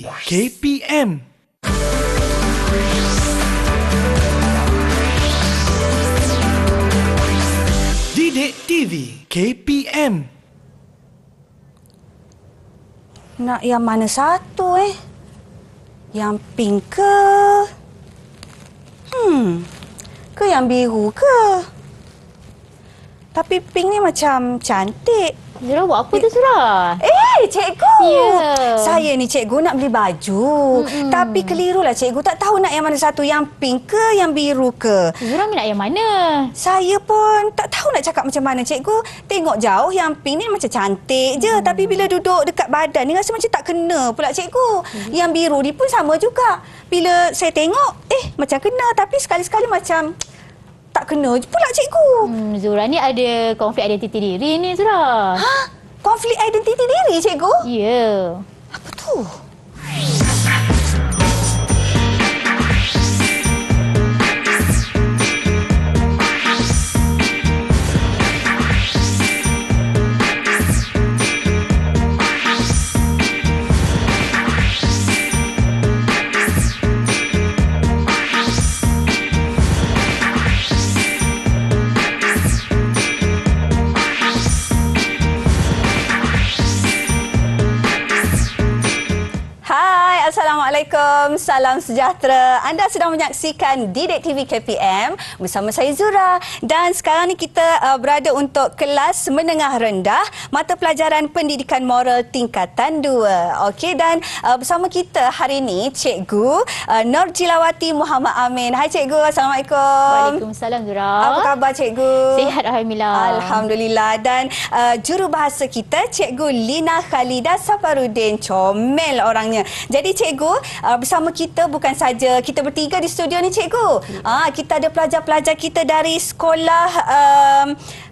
KPM. Didik TV KPM. Nak yang mana satu Yang pink ke? Ke yang biru ke? Tapi pink ni macam cantik. Zura buat apa tu Zura? Cikgu. Ya. Saya ni cikgu nak beli baju. Tapi kelirulah cikgu. Tak tahu nak yang mana satu. Yang pink ke, yang biru ke? Zura nak yang mana? Saya pun tak tahu nak cakap macam mana cikgu. Tengok jauh yang pink ni macam cantik je. Tapi bila duduk dekat badan ni rasa macam tak kena pula cikgu. Yang biru ni pun sama juga. Bila saya tengok, macam kena. Tapi sekali-sekali macam tak kena pula cikgu. Zura ni ada konflik identiti diri ni Zura. Konflik identiti diri cikgu? Ya. Apa tu? Assalamualaikum, salam sejahtera. Anda sedang menyaksikan Didik TV KPM bersama saya Zura. Dan sekarang ni kita berada untuk kelas menengah rendah mata pelajaran pendidikan moral tingkatan 2. Okey, dan bersama kita hari ini Cikgu Norjilawati Muhammad Amin. Hai Cikgu, Assalamualaikum. Waalaikumsalam Zura. Apa khabar Cikgu? Sihat Alhamdulillah. Alhamdulillah. Dan jurubahasa kita Cikgu Lina Khalidah Safarudin. Comel orangnya. Jadi Cikgu, bersama kita bukan saja kita bertiga di studio ni Cikgu. Kita ada pelajar-pelajar kita dari sekolah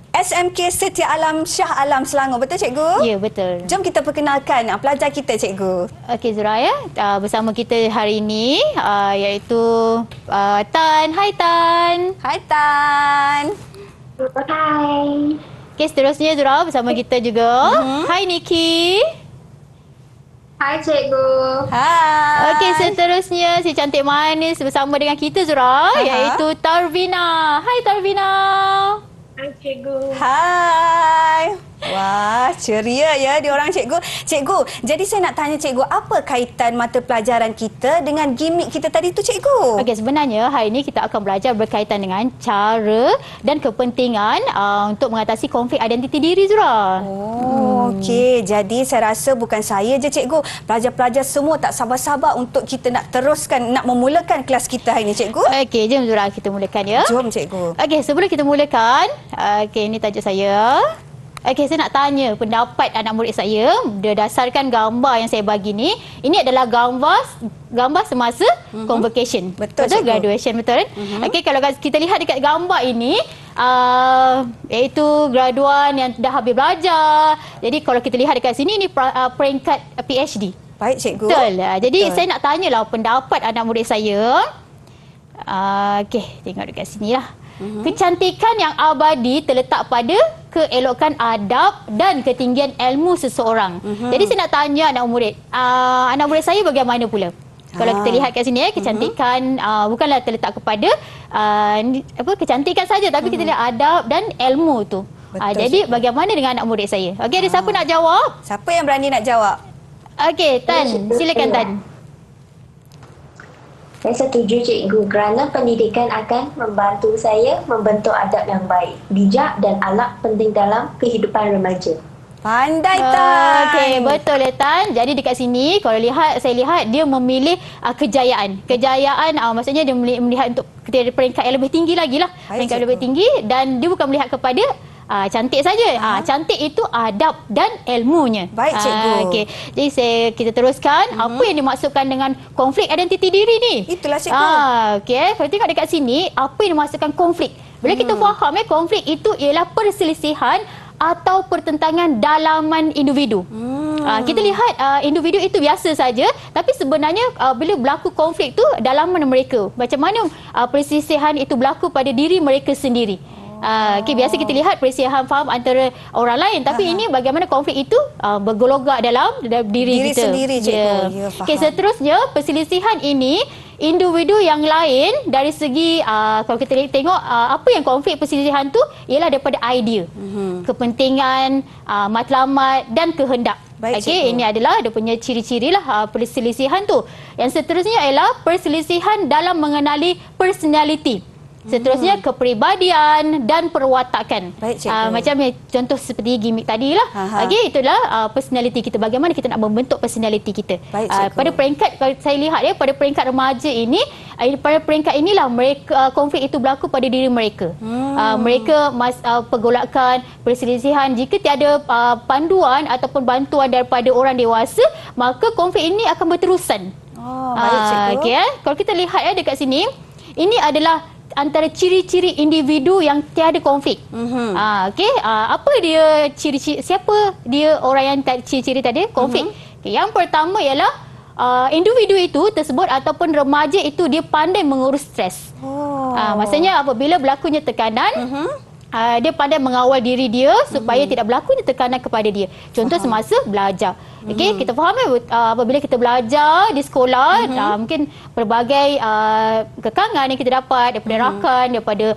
SMK Setia Alam Shah Alam Selangor. Betul Cikgu? Ya, betul. Jom kita perkenalkan pelajar kita Cikgu. Okey Zura ya. Bersama kita hari ini iaitu Tan. Hai Tan. Hai Tan. Hai. Okey, seterusnya Zura bersama kita juga. Hai Niki. Hai Cikgu. Hai. Okey, seterusnya si cantik manis bersama dengan kita Zura iaitu Tarvina. Hai Tarvina. Hai Cikgu. Hai. Wah, ceria ya diorang Cikgu. Cikgu, jadi saya nak tanya Cikgu, apa kaitan mata pelajaran kita dengan gimmick kita tadi tu Cikgu? Okey, sebenarnya hari ini kita akan belajar berkaitan dengan cara dan kepentingan untuk mengatasi konflik identiti diri Zura. Okey. Jadi saya rasa bukan saya je Cikgu. Pelajar-pelajar semua tak sabar-sabar untuk kita nak teruskan, nak memulakan kelas kita hari ini Cikgu. Okey, jom Zura kita mulakan ya. Jom Cikgu. Okey, sebelum kita mulakan, ini tajuk saya. Okey, saya nak tanya pendapat anak murid saya berdasarkan gambar yang saya bagi ni. Ini adalah gambar semasa convocation. Betul, Cikgu. Graduation, betul? Okey, kalau kita lihat dekat gambar ini, iaitu graduan yang dah habis belajar. Jadi kalau kita lihat dekat sini, ini peringkat PhD. Baik Cikgu. Betul. Jadi Betul. saya nak tanyalah pendapat anak murid saya. Okey, tengok dekat sini lah. Kecantikan yang abadi terletak pada keelokan adab dan ketinggian ilmu seseorang. Jadi saya nak tanya anak murid saya bagaimana pula? Kalau kita lihat kat sini kecantikan bukanlah terletak kepada kecantikan saja, tapi kita lihat adab dan ilmu tu. Jadi bagaimana dengan anak murid saya? Okey, ada siapa nak jawab? Siapa yang berani nak jawab? Okey, Tan, silakan Tan. Saya setuju Cikgu kerana pendidikan akan membantu saya membentuk adab yang baik, bijak dan akhlak penting dalam kehidupan remaja. Pandai Tan. Okey, betul ya Tan. Jadi dekat sini kalau saya lihat dia memilih kejayaan. Kejayaan maksudnya dia melihat untuk peringkat yang lebih tinggi lagi lah. Peringkat yang lebih tinggi, dan dia bukan melihat kepada cantik saja. Cantik itu adab dan ilmunya. Baik Cikgu. Okey. Jadi kita teruskan apa yang dimaksudkan dengan konflik identiti diri ni. Itulah Cikgu. Okey, kalau tengok dekat sini apa yang dimaksudkan konflik. Bila kita faham konflik itu ialah perselisihan atau pertentangan dalaman individu. Kita lihat individu itu biasa saja, tapi sebenarnya bila berlaku konflik tu dalaman mereka. Macam mana perselisihan itu berlaku pada diri mereka sendiri. Okey, biasa kita lihat perselisihan faham antara orang lain, tapi ini bagaimana konflik itu bergolak dalam diri kita. Sendiri, cikgu. Ya, faham. Okey, seterusnya perselisihan ini individu yang lain dari segi kalau kita tengok apa yang konflik perselisihan tu ialah daripada idea, kepentingan, matlamat dan kehendak. Baik, Okey, cikgu. ini adalah dia punya ciri-ciri lah perselisihan tu. Yang seterusnya ialah perselisihan dalam mengenali personality. Seterusnya kepribadian dan perwatakan. Baik, cikgu. Macam contoh seperti gimmick tadi lah. Okey, itulah personality kita. Bagaimana kita nak membentuk personality kita. Baik, cikgu. Pada peringkat kalau saya lihat pada peringkat remaja ini, pada peringkat inilah mereka konflik itu berlaku pada diri mereka. Mereka pergolakan, perselisihan, jika tiada panduan ataupun bantuan daripada orang dewasa, maka konflik ini akan berterusan. Baik, cikgu. Okey, kalau kita lihat dekat sini, ini adalah antara ciri-ciri individu yang tiada konflik. Okey, apa dia ciri-ciri, siapa dia orang yang ciri-ciri tadi konflik? Okay, yang pertama ialah individu itu tersebut ataupun remaja itu dia pandai mengurus stres. Maksudnya apabila berlakunya tekanan, dia pandai mengawal diri dia supaya tidak berlakunya tekanan kepada dia. Contoh semasa belajar. Okey, kita faham apabila kita belajar di sekolah, mungkin pelbagai kekangan yang kita dapat daripada rakan, daripada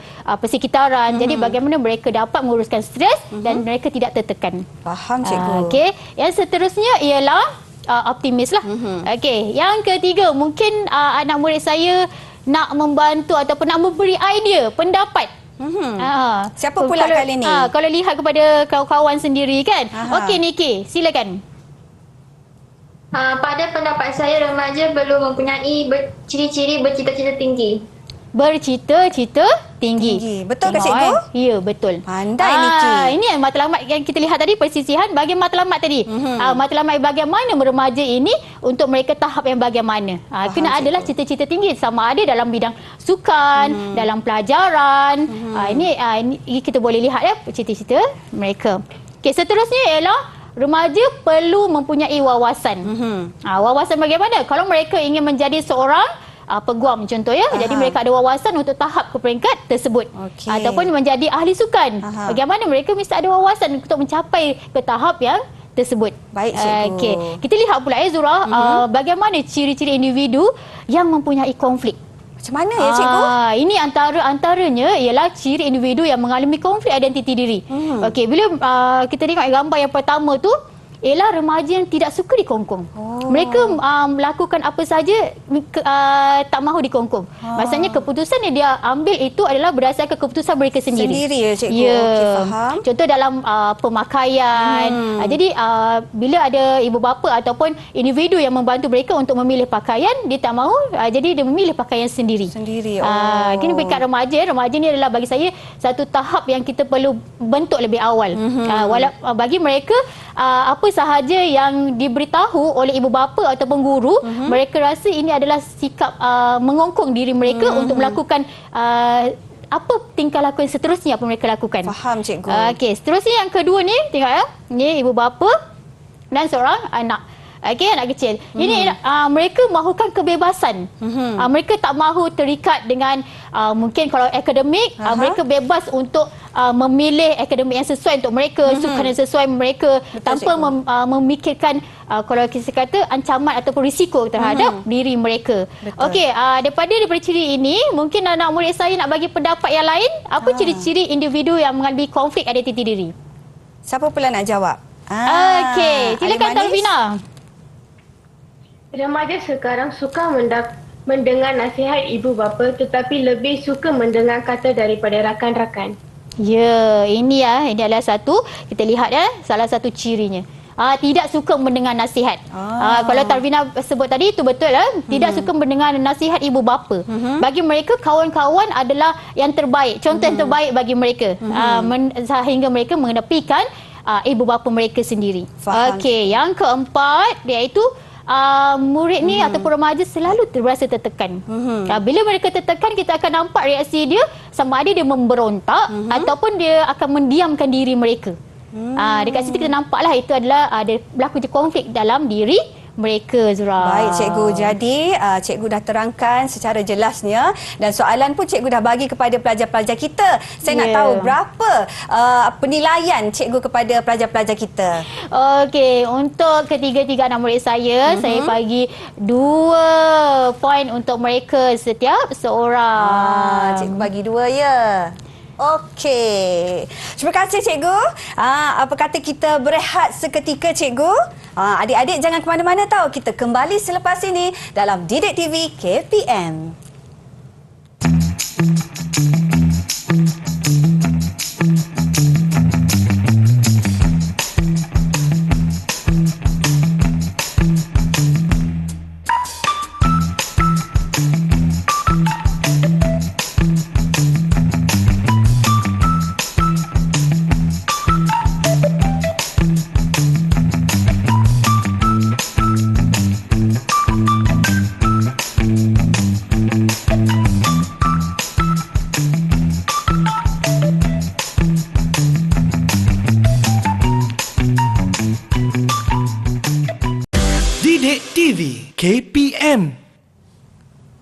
persekitaran. Jadi bagaimana mereka dapat menguruskan stres dan mereka tidak tertekan. Faham, cikgu. Okey, yang seterusnya ialah optimis lah. Okey, yang ketiga mungkin anak murid saya nak membantu ataupun nak memberi idea, pendapat. Siapa pula kalau, kali ni? Kalau lihat kepada kawan-kawan sendiri kan. Okey Niki, silakan. Pada pendapat saya, remaja perlu mempunyai ciri-ciri bercita-cita tinggi. Bercita-cita tinggi. Betul ke, Tengok, cikgu? Ya, betul. Pandai, Niki. Ini yang matlamat yang kita lihat tadi, persisihan bahagian matlamat tadi. Matlamat bagaimana meremaja ini untuk mereka tahap yang bagaimana. Kena adalah cita-cita tinggi, sama ada dalam bidang sukan, dalam pelajaran. Ini kita boleh lihat ya cita-cita mereka. Okey, seterusnya ialah remaja perlu mempunyai wawasan. Wawasan bagaimana? Kalau mereka ingin menjadi seorang peguam contoh ya. Jadi mereka ada wawasan untuk tahap ke peringkat tersebut. Ataupun menjadi ahli sukan. Bagaimana mereka mesti ada wawasan untuk mencapai ke tahap yang tersebut. Baik, cikgu. Okey. Kita lihat pula Zura, bagaimana ciri-ciri individu yang mempunyai konflik. Macam mana ya, cikgu? Ini antaranya ialah ciri individu yang mengalami konflik identiti diri. Okey, bila kita tengok gambar yang pertama tu ialah remaja yang tidak suka dikongkong. Mereka melakukan apa saja tak mahu dikongkong. Maksudnya keputusan yang dia ambil itu adalah berdasarkan keputusan mereka sendiri. Sendiri ya, cikgu. Ya. Okey, faham. Contoh dalam pemakaian. Jadi bila ada ibu bapa ataupun individu yang membantu mereka untuk memilih pakaian, dia tak mahu, jadi dia memilih pakaian sendiri. Sendiri. Kini peringkat remaja. Remaja ni adalah bagi saya satu tahap yang kita perlu bentuk lebih awal. Bagi mereka apa sahaja yang diberitahu oleh ibu bapa ataupun guru, mereka rasa ini adalah sikap mengongkong diri mereka untuk melakukan apa tingkah laku yang seterusnya apa mereka lakukan. Faham, cikgu. Okey, seterusnya yang kedua ni, tengok ya. Ni ibu bapa dan seorang anak. Okey, anak kecil. Ini mereka mahukan kebebasan. Mereka tak mahu terikat dengan mungkin kalau akademik, mereka bebas untuk memilih akademik yang sesuai untuk mereka, sukan yang sesuai mereka. Betul, tanpa memikirkan kalau kita kata ancaman ataupun risiko terhadap diri mereka. Okey, daripada ciri ini, mungkin anak murid saya nak bagi pendapat yang lain. Apa ciri-ciri individu yang mengalami konflik identiti diri? Siapa pula nak jawab? Okey, silakan Talvina. Remaja sekarang suka mendengar nasihat ibu bapa, tetapi lebih suka mendengar kata daripada rakan-rakan. Ya, ini adalah satu, kita lihat salah satu cirinya. Tidak suka mendengar nasihat. Kalau Talvina sebut tadi itu betul tidak suka mendengar nasihat ibu bapa. Bagi mereka kawan-kawan adalah yang terbaik, contoh yang terbaik bagi mereka. Sehingga mereka mengenepikan ibu bapa mereka sendiri. Okey, yang keempat iaitu murid ni ataupun remaja selalu terasa tertekan. Bila mereka tertekan, kita akan nampak reaksi dia sama ada dia memberontak ataupun dia akan mendiamkan diri mereka. Dekat situ kita nampaklah itu adalah ada berlaku konflik dalam diri mereka, Zura. Baik cikgu, jadi cikgu dah terangkan secara jelasnya dan soalan pun cikgu dah bagi kepada pelajar-pelajar kita. Saya nak tahu berapa penilaian cikgu kepada pelajar-pelajar kita. Okey, untuk ketiga-tiga anak murid saya bagi 2 poin untuk mereka setiap seorang. Cikgu bagi 2 ya. Okey. Terima kasih cikgu. Apa kata kita berehat seketika cikgu? Adik-adik jangan ke mana-mana tahu. Kita kembali selepas ini dalam Didik TV KPM. Didik TV KPM.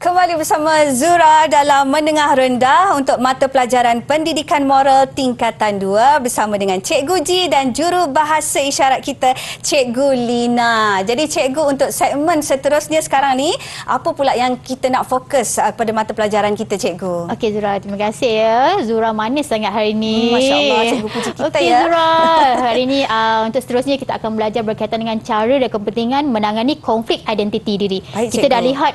Kembali bersama Zura dalam Menengah Rendah untuk mata pelajaran Pendidikan Moral tingkatan 2 bersama dengan Cikgu Ji dan juru bahasa isyarat kita Cikgu Lina. Jadi cikgu, untuk segmen seterusnya sekarang ni, apa pula yang kita nak fokus pada mata pelajaran kita cikgu? Okey Zura, terima kasih ya. Zura manis sangat hari ini. Masya Allah, cikgu puji kita Okey ya. Zura, hari ini untuk seterusnya kita akan belajar berkaitan dengan cara dan kepentingan menangani konflik identiti diri. Baik, Kita dah cikgu. lihat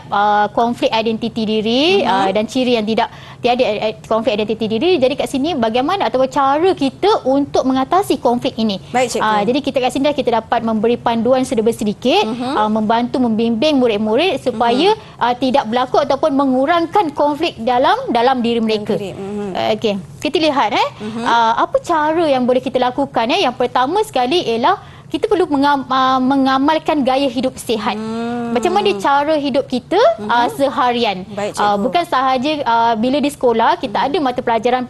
konflik identiti diri dan ciri yang tiada konflik identiti diri. Jadi kat sini bagaimana atau cara kita untuk mengatasi konflik ini. Baik, cikgu. Jadi kita kat sini dah kita dapat memberi panduan sedikit membantu membimbing murid-murid supaya tidak berlaku ataupun mengurangkan konflik dalam diri mereka. Okey, kita lihat apa cara yang boleh kita lakukan. Yang pertama sekali ialah kita perlu mengamalkan gaya hidup sihat. Macam mana cara hidup kita seharian. Baik, cikgu. Bukan sahaja bila di sekolah kita ada mata pelajaran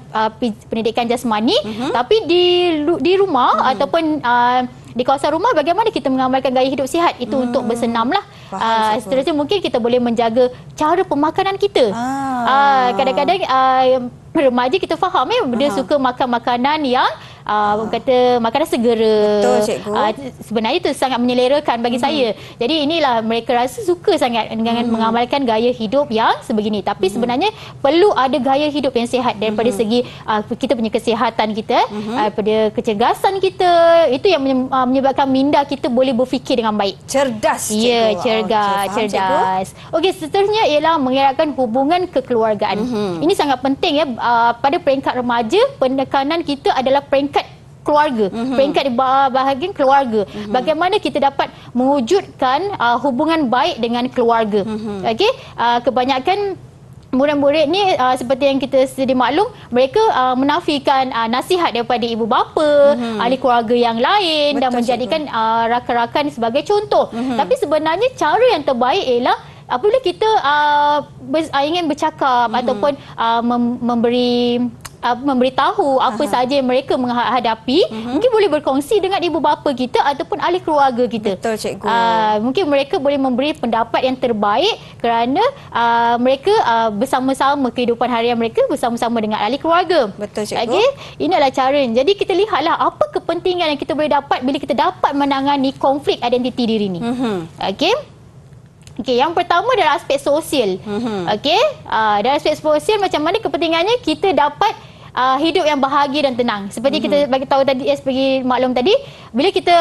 pendidikan jasmani, tapi di rumah ataupun di kawasan rumah bagaimana kita mengamalkan gaya hidup sihat itu untuk bersenam lah. Seterusnya mungkin kita boleh menjaga cara pemakanan kita. Kadang-kadang remaja kita faham dia suka makan makanan yang kata makanan segera. Betul, cikgu. Sebenarnya itu sangat menyelerakan bagi saya. Jadi inilah mereka rasa suka sangat dengan mengamalkan gaya hidup yang sebegini. Tapi sebenarnya perlu ada gaya hidup yang sihat daripada segi kita punya kesihatan kita, daripada kecergasan kita. Itu yang menyebabkan minda kita boleh berfikir dengan baik. Cerdas cikgu. Ya, cerdas, Okey, faham, cerdas. Okey, seterusnya ialah mengeratkan hubungan kekeluargaan. Ini sangat penting ya. Pada peringkat remaja, penekanan kita adalah peringkat keluarga, peringkat di bahagian keluarga. Bagaimana kita dapat mewujudkan hubungan baik dengan keluarga. Okey, kebanyakan murid-murid ni seperti yang kita sedia maklum, mereka menafikan nasihat daripada ibu bapa, ahli keluarga yang lain. Betul, dan menjadikan rakan-rakan sebagai contoh. Tapi sebenarnya cara yang terbaik ialah apabila kita ingin bercakap ataupun memberitahu apa sahaja yang mereka menghadapi, mungkin boleh berkongsi dengan ibu bapa kita ataupun ahli keluarga kita. Betul, cikgu. Mungkin mereka boleh memberi pendapat yang terbaik kerana mereka bersama-sama kehidupan harian mereka bersama-sama dengan ahli keluarga. Betul, cikgu. Okey, inilah caranya. Jadi kita lihatlah apa kepentingan yang kita boleh dapat bila kita dapat menangani konflik identiti diri ni. Okey. Okey, yang pertama adalah aspek sosial. Okey, dalam aspek sosial macam mana kepentingannya kita dapat hidup yang bahagia dan tenang. Seperti kita bagi tahu tadi, seperti maklum tadi, bila kita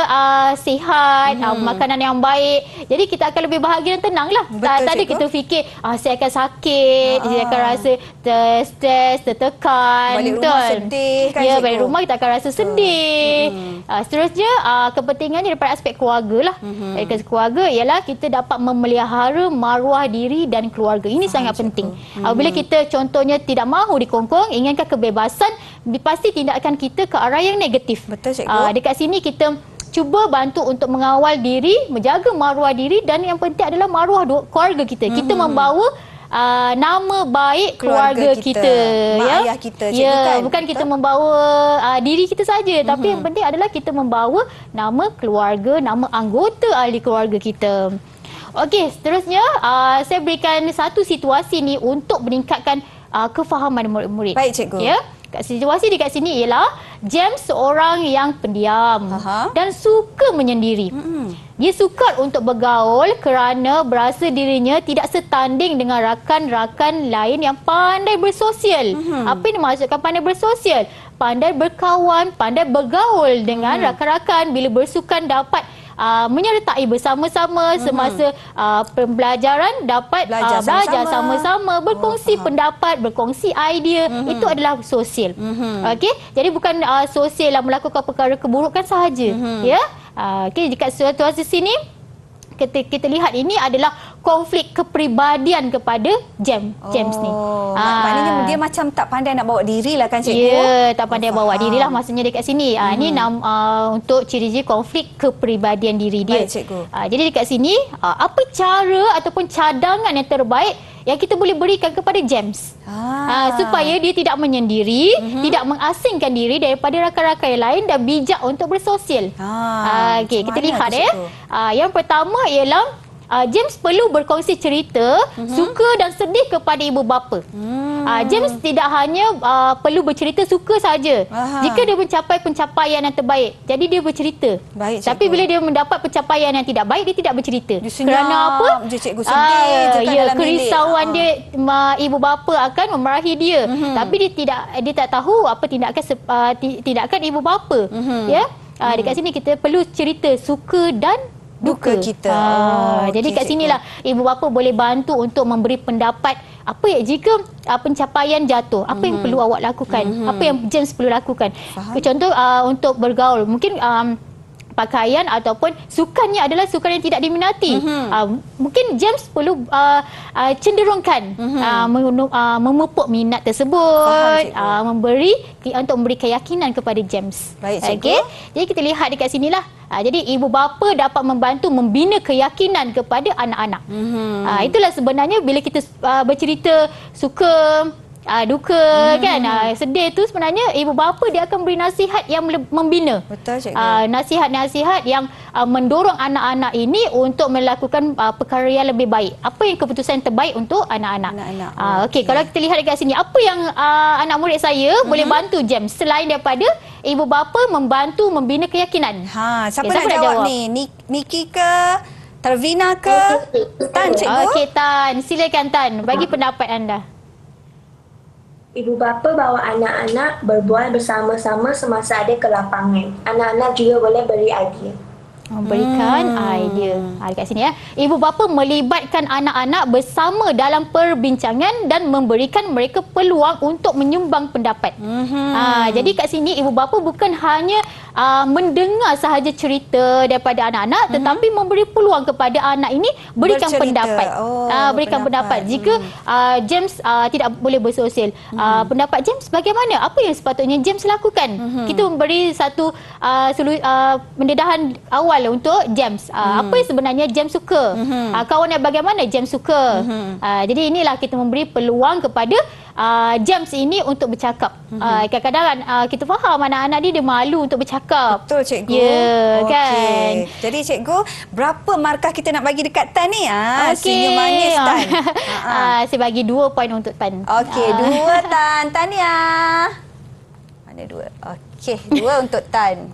sihat, makanan yang baik, jadi kita akan lebih bahagia dan tenang lah. Betul, Tak ada cikgu. kita fikir saya akan sakit, saya akan rasa stres, tertekan. Balik rumah sedih kan, Ya, cikgu? balik rumah kita akan rasa sedih. Seterusnya kepentingannya daripada aspek keluarga lah. Dari keluarga ialah kita dapat memelihara maruah diri dan keluarga. Ini sangat penting. Bila kita contohnya tidak mahu dikongkong, inginkan kebebasan, pasti tindakan kita ke arah yang negatif. Betul, cikgu. Dekat sini kita cuba bantu untuk mengawal diri, menjaga maruah diri dan yang penting adalah maruah keluarga kita. Kita membawa nama baik keluarga kita. Mak Ya, ayah kita, cikgu, kan? bukan kita Betul? membawa diri kita saja, tapi yang penting adalah kita membawa nama keluarga, nama anggota ahli keluarga kita. Okey, seterusnya saya berikan satu situasi ni untuk meningkatkan kefahaman murid-murid. Baik, cikgu. Ya. Situasi dekat sini ialah James seorang yang pendiam dan suka menyendiri. Dia sukar untuk bergaul kerana berasa dirinya tidak setanding dengan rakan-rakan lain yang pandai bersosial. Apa yang dimaksudkan pandai bersosial? Pandai berkawan, pandai bergaul dengan rakan-rakan, bila bersukan dapat menyertai bersama-sama semasa pembelajaran, dapat belajar sama-sama, berkongsi pendapat, berkongsi idea. Itu adalah sosial. Okey, jadi bukan sosial yang melakukan perkara keburukan sahaja. Ya. Okey, dekat situasi sini kita lihat ini adalah konflik kepribadian kepada James ni. Maknanya dia macam tak pandai nak bawa diri lah kan, cikgu? Ya, tak pandai bawa diri lah maksudnya dekat sini. Ini untuk ciri-ciri konflik kepribadian diri dia. Baik, cikgu. Jadi dekat sini, apa cara ataupun cadangan yang terbaik yang kita boleh berikan kepada James supaya dia tidak menyendiri, tidak mengasingkan diri daripada rakan-rakan yang lain dan bijak untuk bersosial. Okey, kita lihat yang pertama ialah James perlu berkongsi cerita, suka dan sedih kepada ibu bapa. James tidak hanya perlu bercerita suka saja. Jika dia mencapai pencapaian yang terbaik, jadi dia bercerita. Baik, cikgu. Tapi bila dia mendapat pencapaian yang tidak baik, dia tidak bercerita. Kerana apa? Je, cikgu, sedih je kan dalam kerisauan dia, ibu bapa akan memarahi dia. Tapi dia tak tahu apa tindakan ibu bapa. Ya. Dekat sini kita perlu cerita suka dan duka kita. Jadi kat sinilah ibu bapa boleh bantu untuk memberi pendapat apa ya jika pencapaian jatuh, apa yang perlu awak lakukan, apa yang James perlu lakukan. Contoh untuk bergaul, mungkin pakaian ataupun sukannya adalah sukan yang tidak diminati. Mungkin James perlu cenderungkan memupuk minat tersebut, untuk memberi keyakinan kepada James. Baik, cikgu. Okey. Jadi kita lihat dekat sinilah. Jadi ibu bapa dapat membantu membina keyakinan kepada anak-anak. Itulah sebenarnya bila kita bercerita suka duka kan, sedih tu sebenarnya ibu bapa dia akan beri nasihat yang membina. Betul, cikgu. Nasihat-nasihat yang mendorong anak-anak ini untuk melakukan perkara yang lebih baik. Apa yang keputusan terbaik untuk anak-anak. Okey, kalau kita lihat dekat sini, apa yang anak murid saya boleh bantu James selain daripada ibu bapa membantu membina keyakinan? Siapa nak jawab ni? Niki ke? Tarvina ke? Tan, cikgu? Okey, Tan. Silakan Tan, bagi pendapat anda. Ibu bapa bawa anak-anak berbual bersama-sama semasa ada ke lapangan. Anak-anak juga boleh beri idea. Memberikan idea. Dekat sini ya. Ibu bapa melibatkan anak-anak bersama dalam perbincangan dan memberikan mereka peluang untuk menyumbang pendapat. Jadi kat sini ibu bapa bukan hanya mendengar sahaja cerita daripada anak-anak, tetapi memberi peluang kepada anak ini berikan pendapat. Berikan pendapat. Jika James tidak boleh bersosial, pendapat James bagaimana? Apa yang sepatutnya James lakukan? Kita memberi satu pendedahan awal untuk James. Apa yang sebenarnya James suka? Kawan yang bagaimana James suka? Jadi inilah kita memberi peluang kepada James ini untuk bercakap. Kadang-kadang kita faham anak-anak dia malu untuk bercakap. Betul, cikgu. Ya, kan. Jadi cikgu, berapa markah kita nak bagi dekat Tan ni? Senyum manis Tan. Saya bagi 2 poin untuk Tan. Okey, 2 Tan. Tania. Mana 2? Okey, 2 untuk Tan.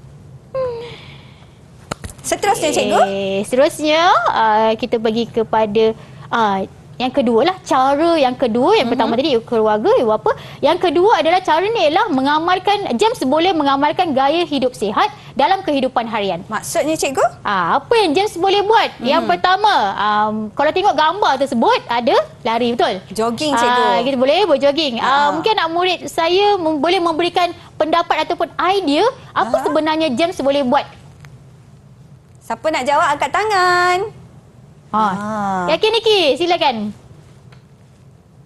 Seterusnya, cikgu. Seterusnya kita pergi kepada yang kedua lah, cara yang kedua. Yang pertama tadi keluarga, ibu bapa. Yang kedua adalah cara ni ialah mengamalkan, James boleh mengamalkan gaya hidup sihat dalam kehidupan harian. Maksudnya, cikgu? Apa yang James boleh buat? Yang pertama, kalau tengok gambar tersebut ada lari, betul? Jogging, cikgu. Kita boleh berjogging. Mungkin anak murid saya boleh memberikan pendapat ataupun idea apa sebenarnya James boleh buat. Siapa nak jawab angkat tangan. Yakin Niki? Silakan.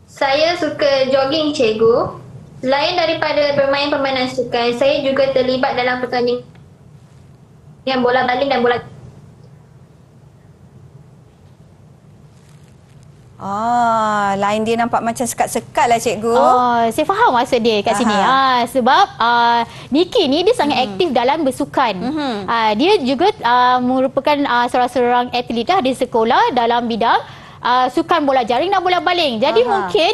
Saya suka jogging, cikgu. Selain daripada bermain permainan sukan, saya juga terlibat dalam pertandingan bola baling dan bola. Lain dia nampak macam sekat-sekat lah cikgu. Saya faham maksud dia kat sini. Sebab Nikki ni dia sangat aktif dalam bersukan. Dia juga merupakan seorang atlet dah di sekolah dalam bidang sukan bola jaring dan bola baling. Jadi mungkin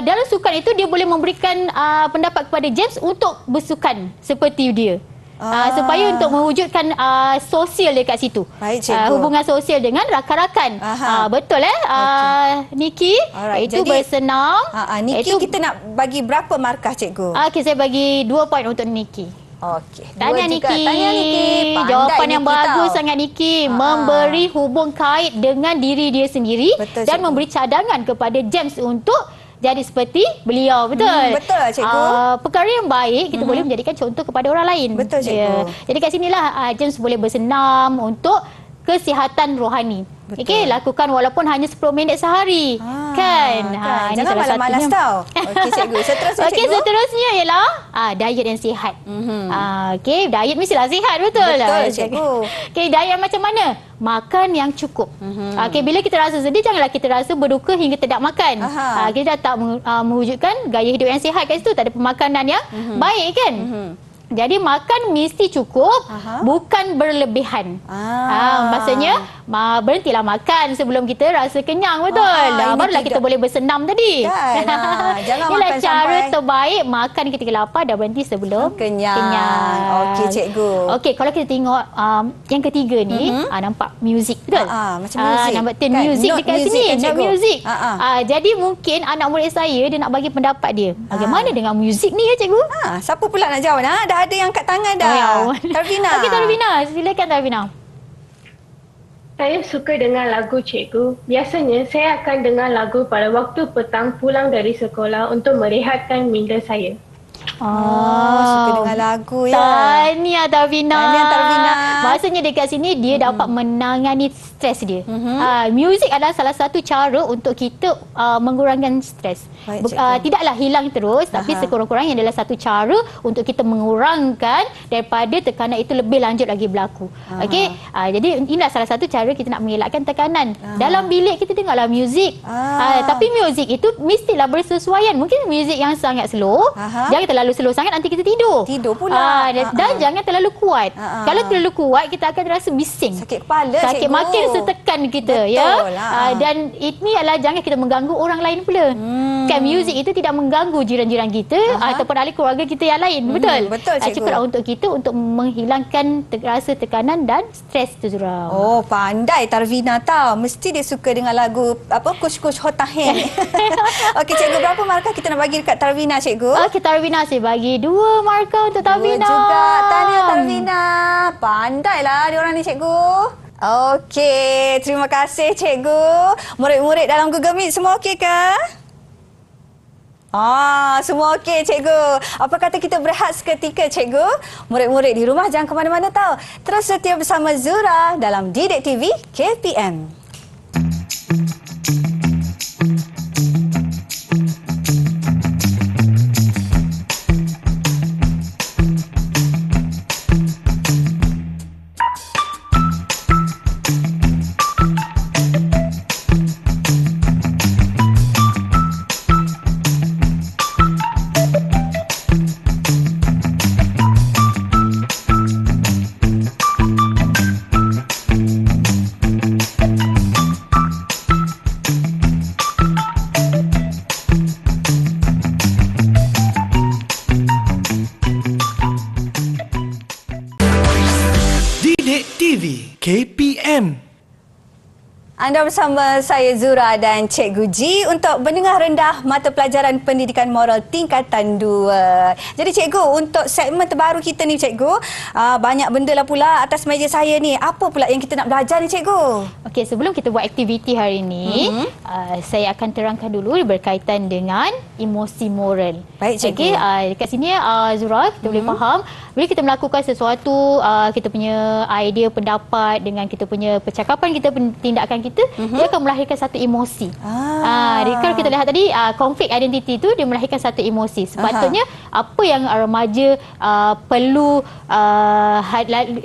dalam sukan itu dia boleh memberikan pendapat kepada James untuk bersukan seperti dia. Supaya untuk mewujudkan sosial dekat situ. Baik, cikgu. Hubungan sosial dengan rakan-rakan. Betul Nikki. Itu bersenam. Nikki kita nak bagi berapa markah cikgu? Okey, saya bagi 2 poin untuk Nikki. Okey. Tanya Nikki. Pandai Jawapan yang Nikki bagus tau. sangat Nikki. Memberi hubung kait dengan diri dia sendiri. Betul, dan cikgu. memberi cadangan kepada James untuk jadi seperti beliau. Betul? Betul lah, cikgu. Perkara yang baik kita boleh menjadikan contoh kepada orang lain. Betul, cikgu. Jadi kat sinilah James boleh bersenam untuk kesihatan rohani. Okey, lakukan walaupun hanya 10 minit sehari. Kan? Ini Jangan salah malas-malas satunya. tau. Okey cikgu, seterusnya Okey, cikgu. seterusnya ialah diet yang sihat. Okey, diet mestilah sihat, betul? Betul, cikgu. Okey, diet macam mana? Makan yang cukup. Okey, bila kita rasa sedih, janganlah kita rasa berduka hingga tidak makan. Kita tak mewujudkan gaya hidup yang sihat kat situ. Tak ada pemakanan yang baik kan? Jadi makan mesti cukup, bukan berlebihan. Maksudnya berhentilah makan sebelum kita rasa kenyang, betul? Barulah kita boleh bersenam tadi. Kan, jangan Inilah makan cara sampai terbaik makan ketika lapar dan berhenti sebelum kenyang. Okey cikgu. Okey, kalau kita tengok yang ketiga ni, nampak muzik, betul? Macam muzik. Nampak Kan, muzik note dekat muzik sini, kan, note cikgu? muzik. jadi Jadi mungkin anak murid saya dia nak bagi pendapat dia. Bagaimana dengan muzik ni ya cikgu? siapa pula nak jawab? Dah ada yang kat tangan dah. Tarvina. Okey, Tarvina, silakan Tarvina. Saya suka dengar lagu cikgu. Biasanya saya akan dengar lagu pada waktu petang pulang dari sekolah untuk merehatkan minda saya. Suka dengar lagu ya. Tahniah Tarvina. Tahniah, Tarvina. Maksudnya dekat sini dia dapat menangani stres dia. Muzik adalah salah satu cara untuk kita mengurangkan stres. Baik, cikgu. Tidaklah hilang terus, tapi sekurang-kurangnya adalah satu cara untuk kita mengurangkan daripada tekanan itu lebih lanjut lagi berlaku. Okey, jadi inilah salah satu cara kita nak mengelakkan tekanan. Dalam bilik kita dengarlah muzik. Tapi muzik itu mestilah bersesuaian. Mungkin muzik yang sangat slow, jangan terlalu slow sangat nanti kita tidur. Tidur pula. Dan jangan terlalu kuat. Kalau terlalu kuat kita akan rasa bising. Sakit kepala, Sakit cikgu. makin setekan kita. Betul, Dan ini adalah jangan kita mengganggu orang lain pula. Kan muzik itu tidak mengganggu jiran-jiran kita ataupun ahli keluarga kita yang lain. Betul? Betul, cikgu. Cukuplah untuk kita untuk menghilangkan rasa tekanan dan stres tu Zura. Pandai Tarvina tau. Mesti dia suka dengan lagu Kush-Kush Hotahen. Okey cikgu, berapa markah kita nak bagi dekat Tarvina cikgu? Okey, Tarvina saya bagi 2 markah untuk Tarvina. Juga. Tahniah Tarvina. Pandailah diorang ni cikgu. Okey, terima kasih cikgu. Murid-murid dalam Google Meet semua okey ke? Semua okey cikgu. Apa kata kita berehat seketika cikgu? Murid-murid di rumah jangan ke mana-mana tau. Terus setia bersama Zura dalam Didik TV KPM. Didik TV KPM. Anda bersama saya Zura dan Cikgu G untuk mendengar rendah mata pelajaran pendidikan moral tingkatan 2. Jadi cikgu, untuk segmen terbaru kita ni cikgu, banyak benda lah pula atas meja saya ni. Apa pula yang kita nak belajar ni cikgu? Okey, sebelum kita buat aktiviti hari ini, saya akan terangkan dulu berkaitan dengan emosi moral. Baik, cikgu. Okey, dekat sini Zura, kita boleh faham bila kita melakukan sesuatu, kita punya idea, pendapat dengan kita punya percakapan kita, tindakan kita, dia akan melahirkan satu emosi. Kalau kita lihat tadi, konflik identiti itu dia melahirkan satu emosi. Sepatutnya apa yang remaja perlu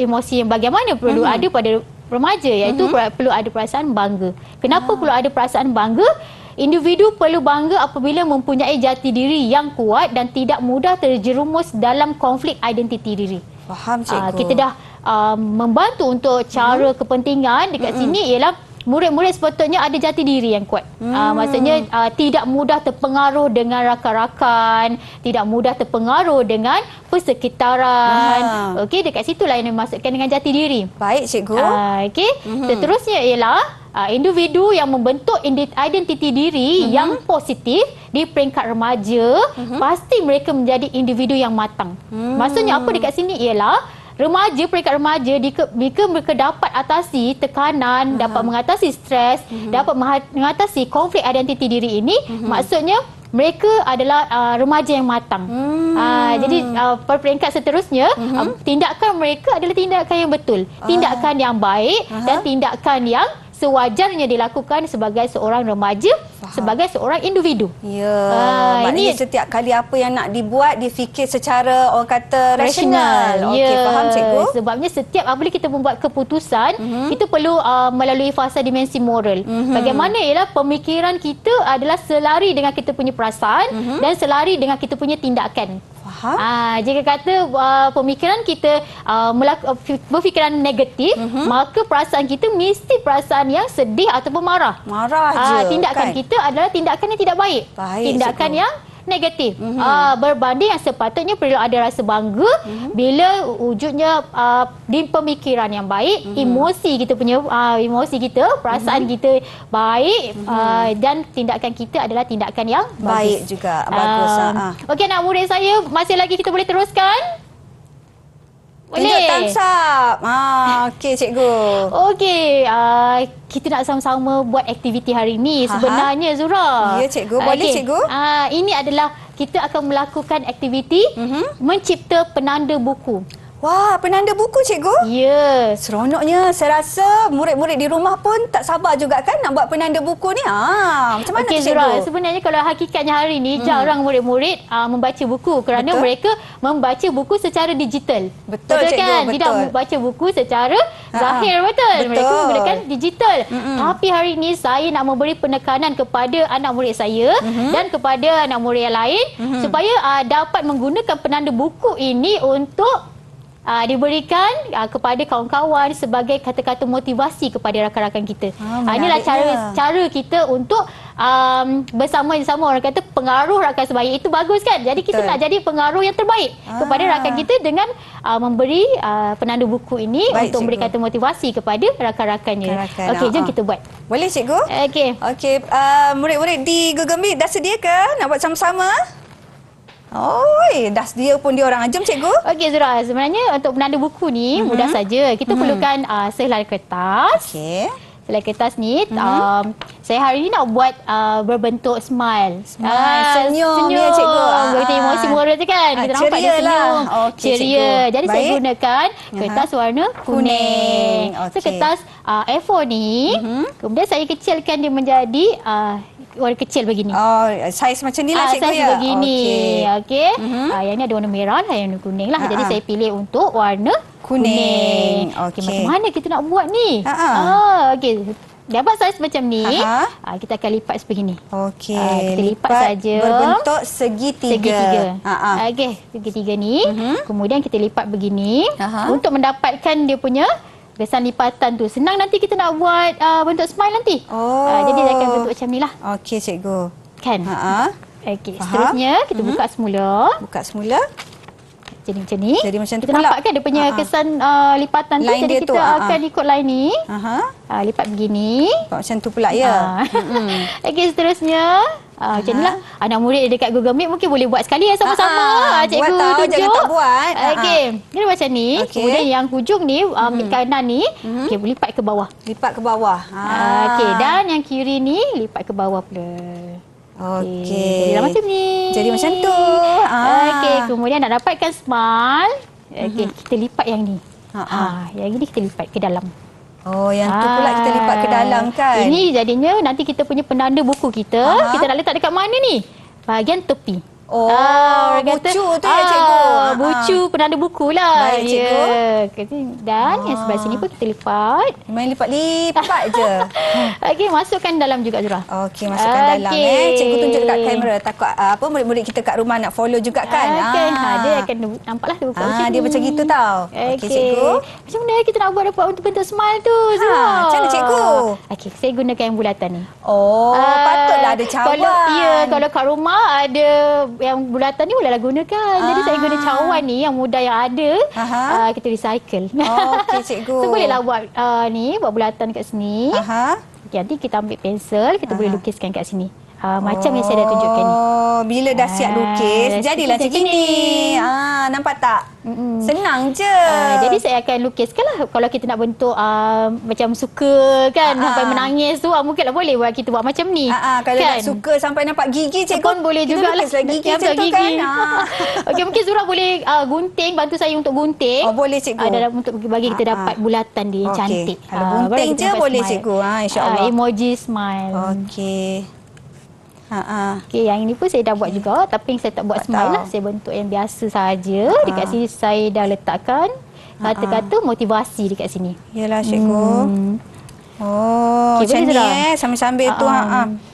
emosi yang bagaimana perlu ada pada remaja, iaitu perlu ada perasaan bangga. Kenapa perlu ada perasaan bangga? Individu perlu bangga apabila mempunyai jati diri yang kuat dan tidak mudah terjerumus dalam konflik identiti diri. Faham, cikgu. Kita dah membantu untuk cara kepentingan dekat sini ialah murid-murid sepatutnya ada jati diri yang kuat. Maksudnya tidak mudah terpengaruh dengan rakan-rakan, tidak mudah terpengaruh dengan persekitaran. Okey, dekat situlah yang dimaksudkan dengan jati diri. Baik, cikgu. Okey, seterusnya ialah individu yang membentuk identiti diri yang positif di peringkat remaja, pasti mereka menjadi individu yang matang. Maksudnya apa dekat sini ialah remaja, peringkat remaja, jika mereka dapat atasi tekanan, dapat mengatasi stres, dapat mengatasi konflik identiti diri ini, maksudnya mereka adalah remaja yang matang. Jadi peringkat seterusnya, tindakan mereka adalah tindakan yang betul, tindakan yang baik dan tindakan yang sewajarnya dilakukan sebagai seorang remaja, sebagai seorang individu. Ya, maknanya setiap kali apa yang nak dibuat, difikir secara orang kata rasional. Okey, faham, cikgu. Sebabnya setiap apabila kita membuat keputusan, kita perlu melalui fasa dimensi moral. Bagaimana ialah pemikiran kita adalah selari dengan kita punya perasaan dan selari dengan kita punya tindakan. Jika kata pemikiran kita berfikiran negatif, maka perasaan kita mesti perasaan yang sedih ataupun marah. Marah je. Tindakan kita adalah tindakan yang tidak baik. Tindakan yang negatif. Berbanding yang sepatutnya perlu ada rasa bangga bila wujudnya di pemikiran yang baik, emosi kita punya emosi kita, perasaan kita baik, dan tindakan kita adalah tindakan yang baik juga. Bagus. Okey, anak murid saya, masih lagi kita boleh teruskan? Tunjuk thumbs up. Okey, cikgu. Okey, kita nak sama-sama buat aktiviti hari ini sebenarnya, Zura. Ya, cikgu. Boleh, cikgu. Ini adalah kita akan melakukan aktiviti mencipta penanda buku. Wah, penanda buku, cikgu? Ya. Seronoknya. Saya rasa murid-murid di rumah pun tak sabar juga kan nak buat penanda buku ni. Macam mana tu, cikgu? Zura, sebenarnya kalau hakikatnya hari ini jarang murid-murid membaca buku kerana mereka membaca buku secara digital. Betul, cikgu, kan? betul. Tidak membaca buku secara zahir, betul? Mereka menggunakan digital. Tapi hari ini saya nak memberi penekanan kepada anak murid saya dan kepada anak murid yang lain supaya dapat menggunakan penanda buku ini untuk diberikan kepada kawan-kawan sebagai kata-kata motivasi kepada rakan-rakan kita. Inilah cara kita untuk bersama-sama, orang kata pengaruh rakan sebaik itu bagus kan. Jadi kita nak jadi pengaruh yang terbaik kepada rakan kita dengan memberi penanda buku ini untuk memberi kata motivasi kepada rakan-rakannya. Okey, jom kita buat. Boleh, cikgu? Okey, murid-murid di Google Meet dah sedia ke nak buat sama-sama? Dah sedia pun dia orang. Jom, cikgu. Okey, Zura. Sebenarnya untuk penanda buku ni mudah saja. Kita perlukan sehelai kertas. Okey. Sehelai kertas ni, saya hari ni nak buat berbentuk smile. Senyum dia, cikgu. Berarti emosi moral tu kan. Kita nampak dia senyum. Ceria. Jadi saya gunakan kertas warna kuning. So kertas A4 ni, kemudian saya kecilkan dia menjadi warna kecil begini. Saiz macam ni lah, cikgu. Saiz begini. Okey. Yang ni ada warna merah lah, yang warna kuning lah. Jadi saya pilih untuk warna kuning. Okey, macam mana kita nak buat ni? Okey. Dapat saiz macam ni, kita akan lipat sebegini. Okey. Kita lipat saja. Berbentuk segitiga. Okey, segitiga ni. Kemudian kita lipat begini untuk mendapatkan dia punya kesan lipatan tu. Senang nanti kita nak buat bentuk smile nanti. Jadi dia akan bentuk macam ni lah. Okey, cikgu. Kan? Okey, seterusnya kita buka semula. Buka semula. Jadi macam ni. Jadi macam tu kita pula. nampak kan dia punya kesan lipatan tu. Line Jadi kita akan ikut line ni. Lipat begini. Macam tu pula, ya. Okey, seterusnya. Macam ni lah. Anak murid dekat Google Meet mungkin boleh buat sekali sama-sama. Cikgu buat tahu, tunjuk. jangan tak buat. Okey. Dia macam ni. Kemudian yang hujung ni, kanan ni, okey, lipat ke bawah. Lipat ke bawah. Okey, dan yang kiri ni lipat ke bawah pula. Okey. Jadilah macam ni. Jadi macam tu. Okey, kemudian nak dapatkan smile. Okey, kita lipat yang ni. Yang ini kita lipat ke dalam. Yang tu pula kita lipat ke dalam kan. Ini jadinya nanti kita punya penanda buku kita. Kita nak letak dekat mana ni? Bahagian tepi. Oh, orang bucu tu ya cikgu. Bucu penanda buku lah. Baik, cikgu. Dan yang sebelah sini pun kita lipat. Main lipat-lipat je. Okey, masukkan dalam juga Zura. Okey, masukkan dalam Cikgu tunjuk dekat kamera. Takut murid-murid kita kat rumah nak follow juga kan. Dia akan nampaklah dia buka macam dia ni. macam gitu tau. Okey, cikgu. Macam mana kita nak buat dapat untuk bentuk smile tu, Zura? Macam mana cikgu? Okey, saya gunakan yang bulatan ni. Oh, patutlah ada cawan. Kalau kat rumah ada yang bulatan ni bolehlah gunakan. Jadi saya guna cawan ni yang mudah yang ada. Kita recycle. Okey, cikgu. So bolehlah buat buat bulatan kat sini. Okay, nanti kita ambil pensel, kita boleh lukiskan kat sini. Macam yang saya dah tunjukkan ni. Bila dah siap lukis, jadilah macam gini. Nampak tak? Senang je. Jadi saya akan lukiskan lah. Kalau kita nak bentuk macam suka kan, sampai menangis tu, mungkinlah boleh buat kita buat macam ni. Kalau kan? nak suka sampai nampak gigi, cikgu pun boleh kita jugalah. lukislah gigi macam tu kan. Okey, mungkin Zura boleh gunting, bantu saya untuk gunting. Boleh cikgu. Untuk bagi kita dapat bulatan dia yang cantik. Kalau gunting je boleh cikgu. InsyaAllah. Emoji smile. Okey. Okey, yang ini pun saya dah buat juga, tapi saya tak buat smile lah. Saya bentuk yang biasa saja. Dekat sini saya dah letakkan kata-kata motivasi dekat sini. Yalah cikgu. Macam ni sambil-sambil tu.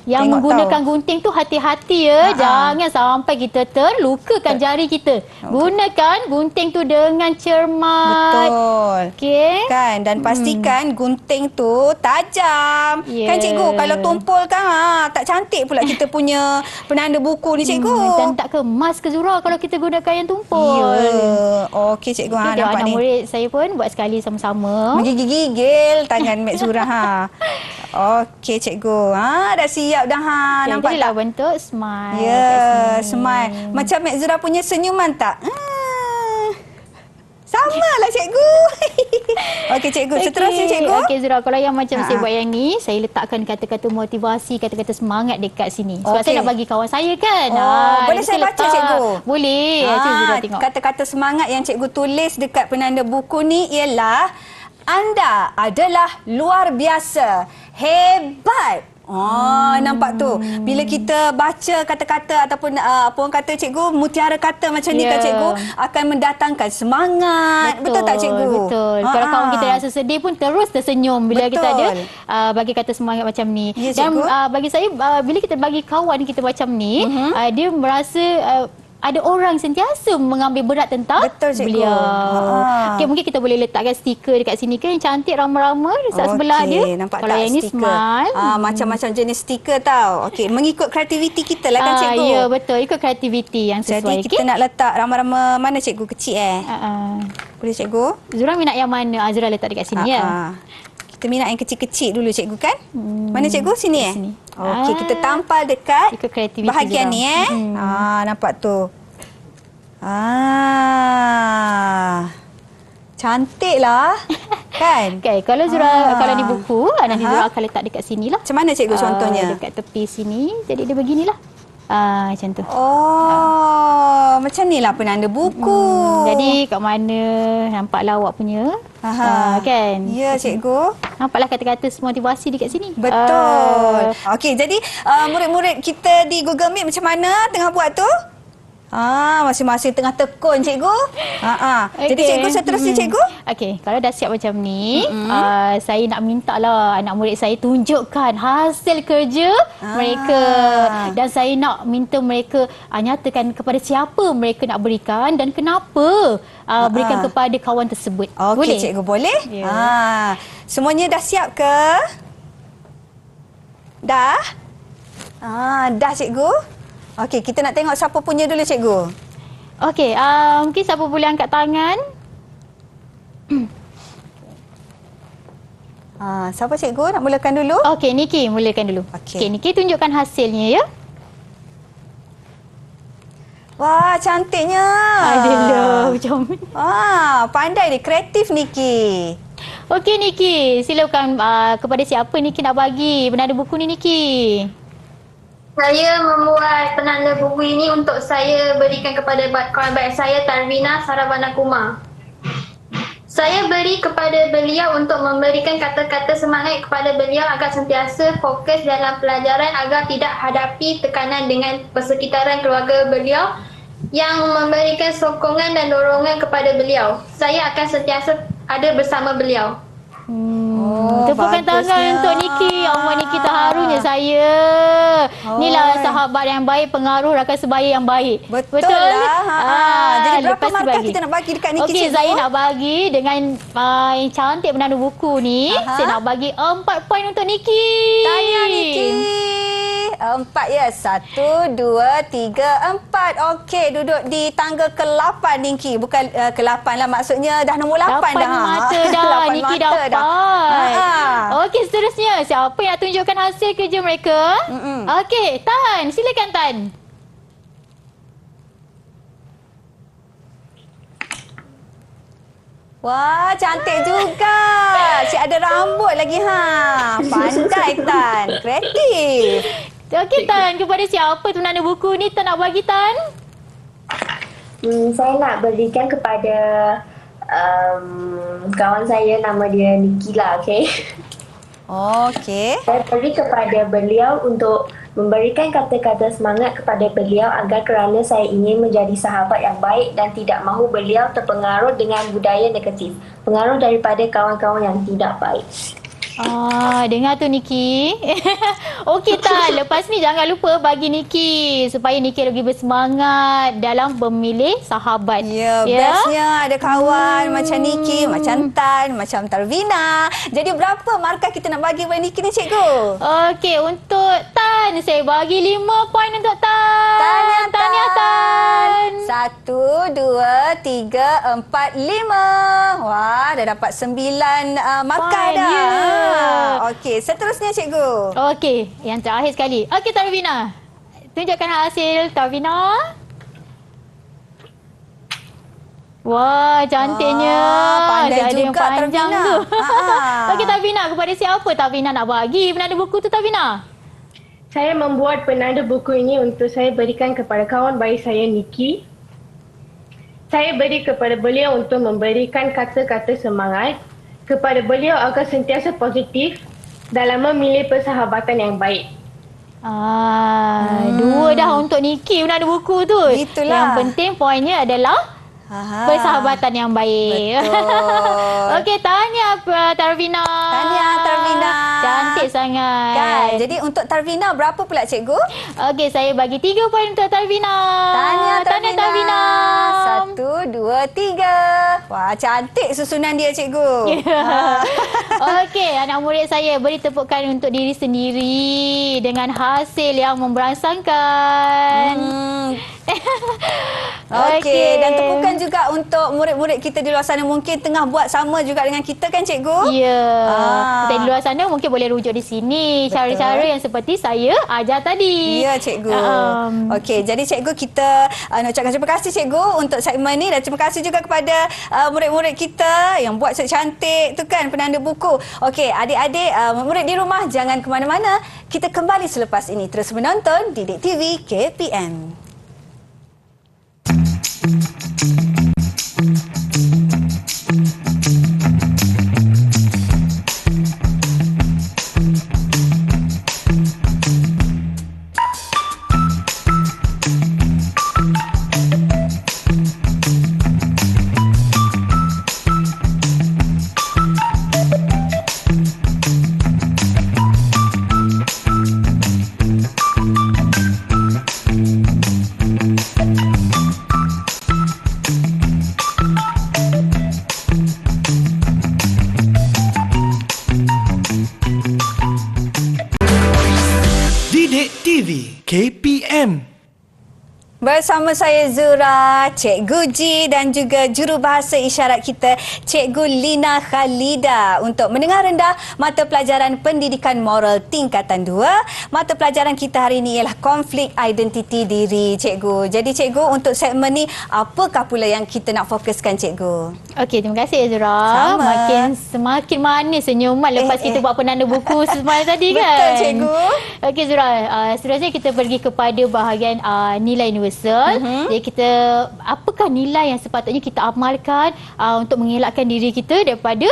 Yang tengok menggunakan tahu. gunting tu hati-hati ya. Jangan sampai kita terlukakan jari kita. Gunakan gunting tu dengan cermat. Betul. Okey. Kan, dan pastikan gunting tu tajam. Kan cikgu, kalau tumpul kan tak cantik pula kita punya penanda buku ni cikgu. Dan tak kemas ke Zura kalau kita gunakan yang tumpul. Ya. Okey cikgu. Nampak Anak ni. murid saya pun buat sekali sama-sama. Menggigil-gigil tangan Mek Zura. Okey cikgu. Dah siap dah. Nampak Jadilah tak? bentuk smile. Ya, smile. Macam Mek Zura punya senyuman tak? Samalah cikgu. Okey cikgu, seterusnya cikgu. Okey Zura, kalau yang macam saya buat yang ni, saya letakkan kata-kata motivasi, kata-kata semangat dekat sini. Sebab saya nak bagi kawan saya kan. Boleh saya baca cikgu? Boleh. Cikgu Zura tengok. Kata-kata semangat yang cikgu tulis dekat penanda buku ni ialah anda adalah luar biasa. Hebat. Nampak tu. Bila kita baca kata-kata ataupun apa orang kata cikgu, mutiara kata macam ni kan cikgu, akan mendatangkan semangat. Betul tak cikgu? Betul. Kalau kawan kita rasa sedih pun terus tersenyum bila kita ada bagi kata semangat macam ni. Ya, dan bagi saya bila kita bagi kawan kita macam ni, dia merasa ada orang sentiasa mengambil berat tentang beliau. Okay, mungkin kita boleh letakkan stiker dekat sini kan yang cantik rama-rama dekat sebelah dia. Nampak kalau tak yang ni stiker? smile. Macam-macam jenis stiker tau. Okey, mengikut kreativiti kita lah kan cikgu. Ya, betul. Ikut kreativiti yang sesuai. Jadi kita nak letak rama-rama mana cikgu? Kecil Boleh cikgu? Zura minat yang mana? Zura letak dekat sini ya. Kita minat yang kecil-kecil dulu cikgu kan? Mana cikgu? Sini sini. Okey, kita tampal dekat Ikut kreativiti bahagian ni nampak tu. Cantik lah. Kan? Okay, kalau Zura kalau di buku, nanti Zura akan letak dekat sini lah. Macam mana cikgu contohnya? Dekat tepi sini. Jadi dia beginilah. Macam tu. Macam ni lah penanda buku. Jadi kat mana nampaklah awak punya. Kan? Ya cikgu. Nampaklah kata-kata motivasi dekat sini. Betul. Okey, jadi murid-murid kita di Google Meet macam mana tengah buat tu? Masing-masing tengah tekun cikgu. Jadi cikgu seterusnya cikgu. Okey, kalau dah siap macam ni, saya nak minta lah anak murid saya tunjukkan hasil kerja mereka. Dan saya nak minta mereka nyatakan kepada siapa mereka nak berikan dan kenapa berikan kepada kawan tersebut. Okey boleh? cikgu, boleh? Semuanya dah siap ke? Dah? Dah cikgu. Okey, kita nak tengok siapa punya dulu cikgu. Okey, mungkin siapa boleh angkat tangan? Siapa cikgu nak mulakan dulu? Okey, Niki mulakan dulu. Okey, Niki tunjukkan hasilnya ya. Wah, cantiknya. Adalah macam. Pandai dia, kreatif Niki. Okey Niki, silakan kepada siapa Niki nak bagi penanda buku ni Niki? Saya membuat penanda buku ini untuk saya berikan kepada kawan baik saya, Tarvina Saravana Kumar. Saya beri kepada beliau untuk memberikan kata-kata semangat kepada beliau agar sentiasa fokus dalam pelajaran agar tidak hadapi tekanan dengan persekitaran keluarga beliau yang memberikan sokongan dan dorongan kepada beliau. Saya akan sentiasa ada bersama beliau. Tepukan bagusnya. tangan untuk Niki. Allah, Niki terharunya saya. Inilah sahabat yang baik, pengaruh rakan sebaya yang baik. Betul lah. Jadi berapa lepas tu markah bagi. kita nak bagi dekat Niki, Okey, cikgu? saya nak bagi dengan yang cantik penanda buku ni. Saya nak bagi 4 poin untuk Niki. Tahniah Niki. 4 ya. 1, 2, 3, 4. Okey, duduk di tangga ke-8 Niki. Bukan ke-8 lah, maksudnya dah nombor 8 dah. 8 mata dah. 8 Niki mata dapat. dah. Okey, seterusnya. Siapa yang nak tunjukkan hasil kerja mereka? Okey, Tan. Silakan Tan. Wah, cantik juga. Cik ada rambut lagi ha. Pandai Tan. Kreatif. Okey Tan, kepada siapa tu penanda buku ni Tan nak bagi Tan? Saya nak berikan kepada kawan saya, nama dia Nikila, okey? Okey. Saya beri kepada beliau untuk memberikan kata-kata semangat kepada beliau agar kerana saya ingin menjadi sahabat yang baik dan tidak mahu beliau terpengaruh dengan budaya negatif. Pengaruh daripada kawan-kawan yang tidak baik. Dengar tu Niki. Okey Tan, lepas ni jangan lupa bagi Niki supaya Niki lagi bersemangat dalam memilih sahabat. Ya, bestnya ada kawan macam Niki, macam Tan, macam Tarvina. Jadi berapa markah kita nak bagi kepada Niki ni, cikgu? Okey, untuk Tan saya bagi 5 poin untuk Tan. Tahniah Tan. Tahniah Tan. 1, 2, 3, 4, 5. Wah, dah dapat 9 markah Poin, dah. ya. Okey, seterusnya cikgu. Okey, yang terakhir sekali. Okey Tarvina. Tunjukkan hasil Tarvina. Wah, cantiknya. pandai Ada yang juga panjang Tarvina. tu. Okey Tarvina, kepada siapa Tarvina nak bagi penanda buku tu Tarvina? Saya membuat penanda buku ini untuk saya berikan kepada kawan baik saya Niki. Saya beri kepada beliau untuk memberikan kata-kata semangat kepada beliau agar sentiasa positif dalam memilih persahabatan yang baik. 2 dah untuk Niki penanda buku tu. Itulah. Yang penting poinnya adalah persahabatan yang baik. Betul. Okey, tahniah Tarvina. Tahniah Tarvina. Cantik sangat. Kan? Jadi untuk Tarvina berapa pula cikgu? Okey, saya bagi 3 poin untuk Tarvina. Tahniah Tarvina. Tarvina. 1, 2, 3. Wah, cantik susunan dia cikgu. Okey, anak murid saya beri tepukan untuk diri sendiri dengan hasil yang memberansangkan. Okey, dan tepukan juga untuk murid-murid kita di luar sana mungkin tengah buat sama juga dengan kita kan cikgu? Ya. Dan di luar sana mungkin boleh rujuk di sini cara-cara yang seperti saya ajar tadi. Ya cikgu. Okey, jadi cikgu kita nak ucapkan terima kasih cikgu untuk segmen ni dan terima kasih juga kepada murid-murid kita yang buat cantik tu kan penanda buku. Okey, adik-adik murid di rumah jangan ke mana-mana. Kita kembali selepas ini terus menonton Didik TV KPM. Didik TV KPM. Bersama saya Zura, Cikgu Ji dan juga jurubahasa isyarat kita Cikgu Lina Khalida untuk mendengar rendah mata pelajaran pendidikan moral tingkatan 2. Mata pelajaran kita hari ini ialah konflik identiti diri cikgu. Jadi cikgu untuk segmen ni apakah pula yang kita nak fokuskan cikgu? Okey, terima kasih Zura. Sama. Semakin manis senyuman lepas kita buat penanda buku semalam tadi kan. Betul cikgu. Okey Zura, seterusnya kita pergi kepada bahagian nilai universal. universal. Jadi kita, apakah nilai yang sepatutnya kita amalkan untuk mengelakkan diri kita daripada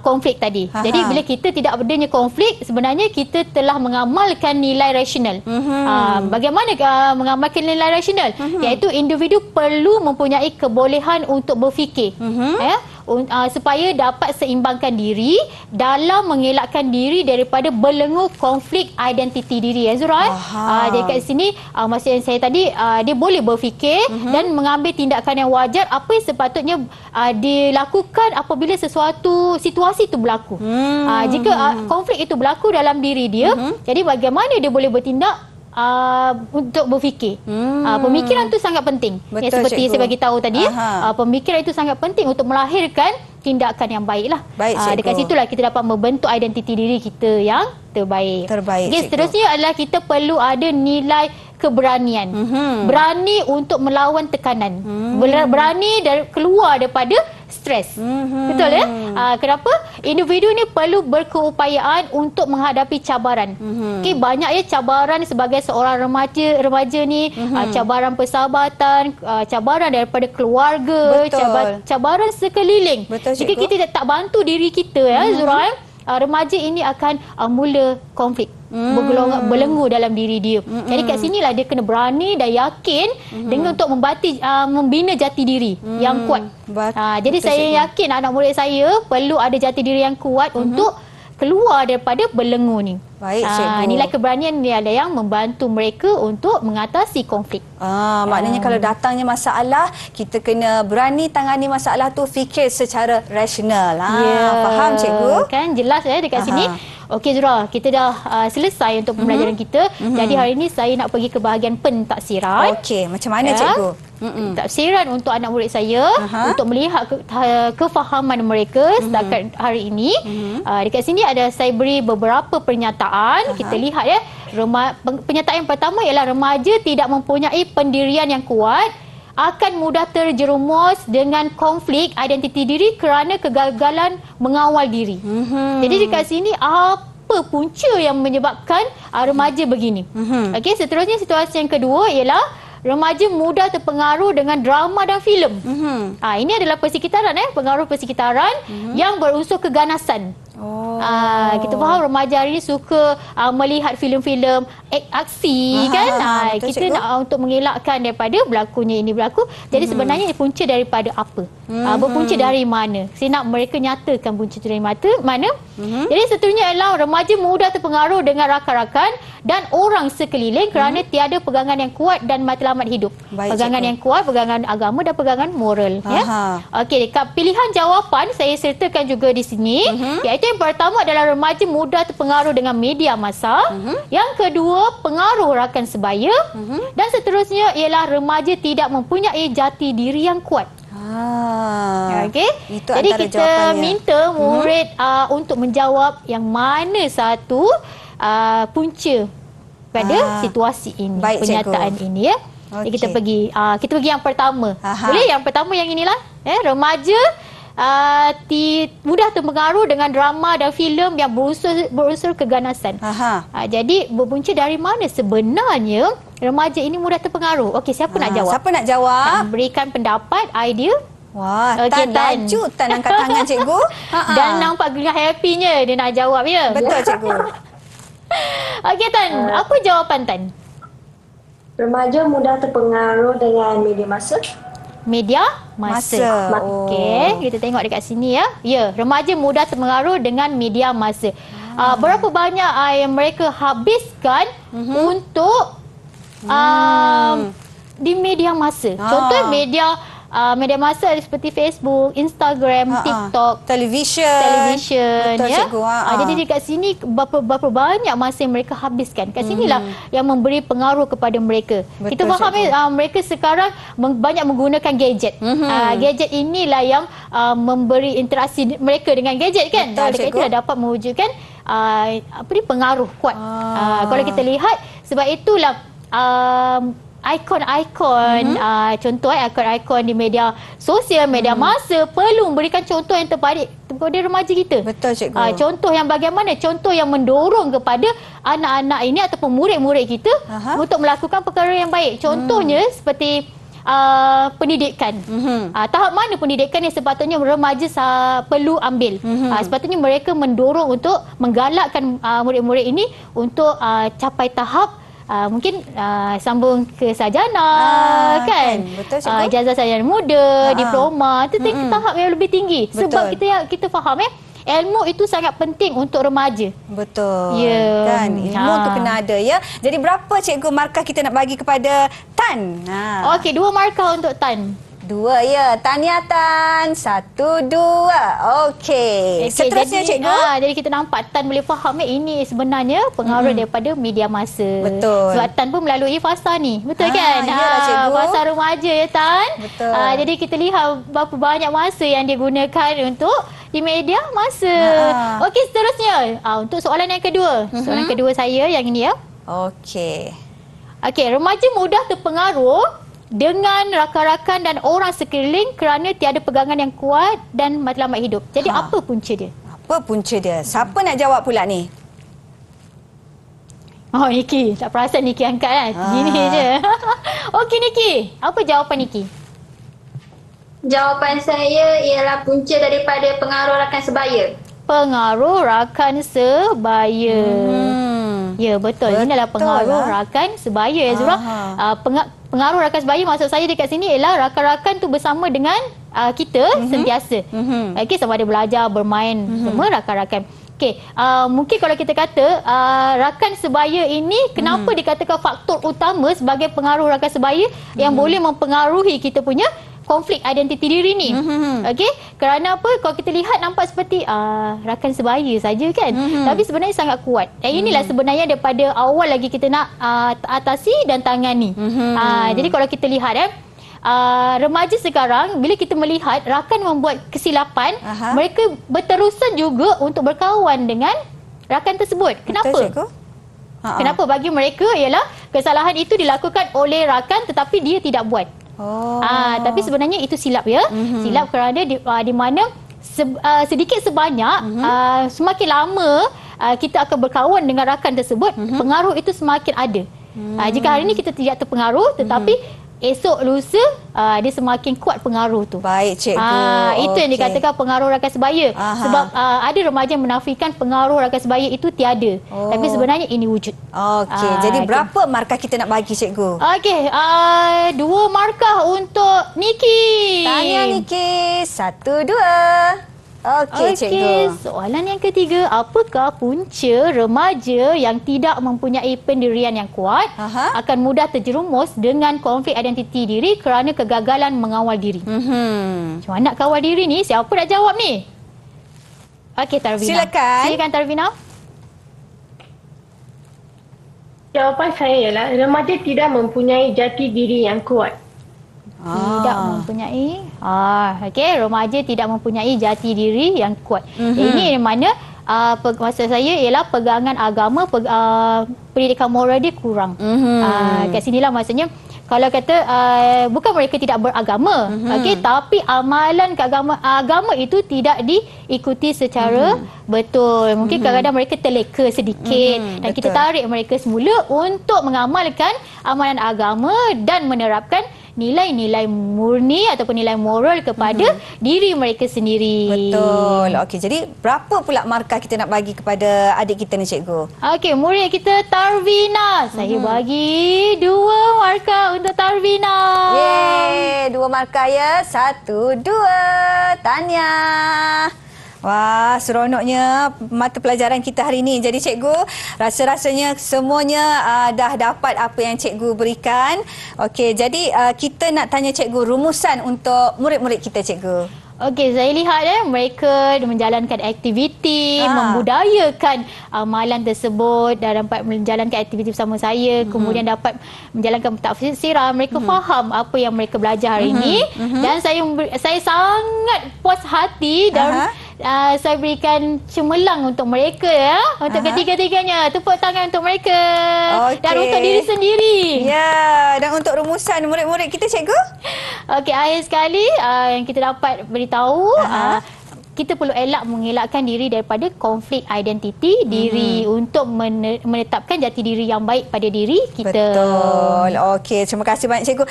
konflik tadi. Jadi bila kita tidak adanya konflik, sebenarnya kita telah mengamalkan nilai rasional. Bagaimana mengamalkan nilai rasional? Iaitu individu perlu mempunyai kebolehan untuk berfikir. Supaya dapat seimbangkan diri dalam mengelakkan diri daripada belenggu konflik identiti diri, Zura. Jadi kat sini maksud yang saya tadi, dia boleh berfikir dan mengambil tindakan yang wajar apa yang sepatutnya dilakukan apabila sesuatu situasi itu berlaku. Jika konflik itu berlaku dalam diri dia, jadi bagaimana dia boleh bertindak untuk berfikir. Pemikiran itu sangat penting. Betul, seperti cikgu. saya bagi tahu tadi, pemikiran itu sangat penting untuk melahirkan tindakan yang baiklah. Baik, cikgu. Dekat situlah kita dapat membentuk identiti diri kita yang terbaik. Terbaik, cikgu. Seterusnya adalah kita perlu ada nilai keberanian. Berani untuk melawan tekanan. Berani keluar daripada stres. Betul ya? Kenapa? Individu ni perlu berkeupayaan untuk menghadapi cabaran. Okey, banyak ya cabaran sebagai seorang remaja ni, cabaran persahabatan, cabaran daripada keluarga, cabaran sekeliling. Betul, Jika cikgu. kita tak bantu diri kita Zura, remaja ini akan mula konflik. Berlenggu dalam diri dia. Jadi kat sinilah dia kena berani dan yakin dengan untuk membina jati diri yang kuat. Jadi Betul, saya cikgu. yakin anak murid saya perlu ada jati diri yang kuat untuk keluar daripada belenggu ni. Baik, cikgu. Nilai keberanian ni ada yang membantu mereka untuk mengatasi konflik. Maknanya kalau datangnya masalah, kita kena berani tangani masalah tu, fikir secara rasional. Faham, cikgu? Kan jelas ya dekat sini. Okey Zura, kita dah selesai untuk pembelajaran kita. Jadi hari ini saya nak pergi ke bahagian pentafsiran. Okey, macam mana, cikgu? Tafsiran untuk anak murid saya untuk melihat kefahaman mereka setakat hari ini. Dekat sini ada saya beri beberapa pernyataan. Kita lihat ya. Pernyataan yang pertama ialah remaja tidak mempunyai pendirian yang kuat, akan mudah terjerumus dengan konflik identiti diri kerana kegagalan mengawal diri. Jadi dekat sini apa punca yang menyebabkan remaja begini? Okey, seterusnya situasi yang kedua ialah remaja mudah terpengaruh dengan drama dan filem. Ini adalah persekitaran pengaruh persekitaran yang berunsur keganasan. Kita faham remaja hari ini suka melihat filem-filem aksi kan. Betul, Kita cikgu. nak untuk mengelakkan daripada berlakunya ini berlaku. Jadi sebenarnya punca daripada apa? Berpunca dari mana? Saya nak mereka nyatakan punca dari mana. Jadi seterusnya adalah remaja mudah terpengaruh dengan rakan-rakan dan orang sekeliling kerana tiada pegangan yang kuat dan matlamat hidup. Baik, Pegangan cikgu. yang kuat, pegangan agama dan pegangan moral. Ya. Okey, dekat pilihan jawapan saya sertakan juga di sini, iaitu yang pertama adalah remaja mudah terpengaruh dengan media massa. Yang kedua, pengaruh rakan sebaya. Dan seterusnya ialah remaja tidak mempunyai jati diri yang kuat. Okey. Itu Jadi antara kita jawapannya. minta murid untuk menjawab yang mana satu punca pada situasi ini, Baik, pernyataan cikgu. ini ya. Jadi kita pergi yang pertama. Boleh yang pertama yang inilah remaja mudah terpengaruh dengan drama dan filem yang berunsur keganasan. Jadi berpunca dari mana sebenarnya remaja ini mudah terpengaruh? Okey, siapa nak jawab? Siapa nak jawab? Nak berikan pendapat, idea. Wah, Okey, Tan laju Tan angkat tangan, cikgu. Dan nampak gerak happy-nya dia nak jawab ya. Betul, cikgu. Okey Tan, apa jawapan Tan? Remaja mudah terpengaruh dengan media massa. Media massa. Okey, kita tengok dekat sini ya. Ya, remaja mudah terpengaruh dengan media massa. Berapa banyak yang mereka habiskan untuk di media massa. Contoh media massa seperti Facebook, Instagram, TikTok, televisyen. Betul, ya. cikgu. Jadi dekat sini berapa banyak masa yang mereka habiskan. Kat sinilah yang memberi pengaruh kepada mereka. Betul, Kita faham mereka sekarang banyak menggunakan gadget. Gadget inilah yang memberi interaksi mereka dengan gadget kan. Betul, Dekat cikgu. itulah dapat mewujudkan pengaruh kuat. Kalau kita lihat, sebab itulah ikon-ikon, contoh ikon-ikon di media sosial, media massa perlu memberikan contoh yang terbaik kepada remaja kita. Betul, cikgu. Contoh yang bagaimana? Contoh yang mendorong kepada anak-anak ini ataupun murid-murid kita untuk melakukan perkara yang baik. Contohnya seperti pendidikan. Tahap mana pendidikan yang sepatutnya remaja perlu ambil? Sepatutnya mereka mendorong untuk menggalakkan murid-murid ini untuk capai tahap mungkin sambung ke sarjana kan. Betul, cikgu. Ijazah sarjana muda, diploma, itu tahap yang lebih tinggi. Betul. Sebab kita faham ilmu itu sangat penting untuk remaja. Betul. Ya. Kan ilmu tu kena ada ya. Jadi berapa cikgu markah kita nak bagi kepada Tan? Okey, 2 markah untuk Tan. 2 ya. Tahniah Tan. 1, 2. Okey. Seterusnya jadi, cikgu. Jadi kita nampak Tan boleh faham ini sebenarnya pengaruh daripada media masa. Betul. Sebab Tan pun melalui fasa ni. Betul kan? Iyalah, cikgu. Fasa remaja ya Tan. Betul. Jadi kita lihat berapa banyak masa yang dia gunakan untuk di media masa. Okey, seterusnya. Untuk soalan yang kedua. Soalan kedua saya yang ini ya. Okey. Okey, remaja mudah terpengaruh dengan rakan-rakan dan orang sekeliling kerana tiada pegangan yang kuat dan matlamat hidup. Jadi apa punca dia? Apa punca dia? Siapa nak jawab pula ni? Niki. Tak perasan Niki angkat kan? Gini je. Okey Niki. Apa jawapan Niki? Jawapan saya ialah punca daripada pengaruh rakan sebaya. Pengaruh rakan sebaya. Ya, betul. Ini adalah pengaruh rakan sebaya, Zura. Pengaruh rakan sebaya maksud saya dekat sini ialah rakan-rakan tu bersama dengan kita sentiasa. Okey, sama ada belajar, bermain, semua rakan-rakan. Okey, mungkin kalau kita kata rakan sebaya ini kenapa dikatakan faktor utama sebagai pengaruh rakan sebaya yang boleh mempengaruhi kita punya konflik identiti diri ni. Okey, kerana apa? Kalau kita lihat nampak seperti rakan sebaya saja kan. Tapi sebenarnya sangat kuat. Dan inilah sebenarnya daripada awal lagi kita nak atasi dan tangani. Jadi kalau kita lihat remaja sekarang bila kita melihat rakan membuat kesilapan, mereka berterusan juga untuk berkawan dengan rakan tersebut. Kenapa? Betul, cikgu? Kenapa? Bagi mereka ialah kesalahan itu dilakukan oleh rakan tetapi dia tidak buat. Tapi sebenarnya itu silap ya. Silap kerana di mana sedikit sebanyak semakin lama kita akan berkawan dengan rakan tersebut, pengaruh itu semakin ada. Jika hari ini kita tidak terpengaruh tetapi esok lusa dia semakin kuat pengaruh tu. Baik cikgu. Itu yang dikatakan pengaruh rakan sebaya. Sebab ada remaja yang menafikan pengaruh rakan sebaya itu tiada. Tapi sebenarnya ini wujud. Okey, jadi berapa markah kita nak bagi cikgu? Okey, 2 markah untuk Niki. Tahniah Niki. 1, 2. Okey, cikgu. Soalan yang ketiga, apakah punca remaja yang tidak mempunyai pendirian yang kuat akan mudah terjerumus dengan konflik identiti diri kerana kegagalan mengawal diri? Macam mana nak kawal diri ni? Siapa nak jawab ni? Okey, Tarvina. Silakan Tarvina. Jawapan saya ialah remaja tidak mempunyai jati diri yang kuat. Tidak mempunyai okey, remaja tidak mempunyai jati diri yang kuat. Ini mana maksud saya ialah pegangan agama, pendidikan moral dia kurang. Kat sinilah maksudnya kalau kata bukan mereka tidak beragama, okey, tapi amalan agama itu tidak diikuti secara betul. Mungkin kadang-kadang mereka terleka sedikit dan kita tarik mereka semula untuk mengamalkan amalan agama dan menerapkan nilai-nilai murni ataupun nilai moral kepada diri mereka sendiri. Betul. Okey, jadi berapa pula markah kita nak bagi kepada adik kita ni cikgu? Okey, murid kita Tarvina. Saya bagi 2 markah untuk Tarvina. Yeay, 2 markah ya. 1, 2. Tahniah. Wah, seronoknya mata pelajaran kita hari ini. Jadi cikgu, rasa-rasanya semuanya dah dapat apa yang cikgu berikan. Okey, jadi kita nak tanya cikgu rumusan untuk murid-murid kita cikgu. Okey, saya lihat mereka menjalankan aktiviti, membudayakan amalan tersebut dan dapat menjalankan aktiviti bersama saya, kemudian dapat menjalankan pentafsiran. Mereka faham apa yang mereka belajar hari ini dan saya sangat puas hati dan saya berikan cemerlang untuk mereka ya, untuk ketiga-tiganya. Tepuk tangan untuk mereka dan untuk diri sendiri. Ya, dan untuk rumusan murid-murid kita cikgu? Okey, akhir sekali yang kita dapat beritahu kita perlu mengelakkan diri daripada konflik identiti diri untuk menetapkan jati diri yang baik pada diri kita. Betul. Okey, terima kasih banyak cikgu.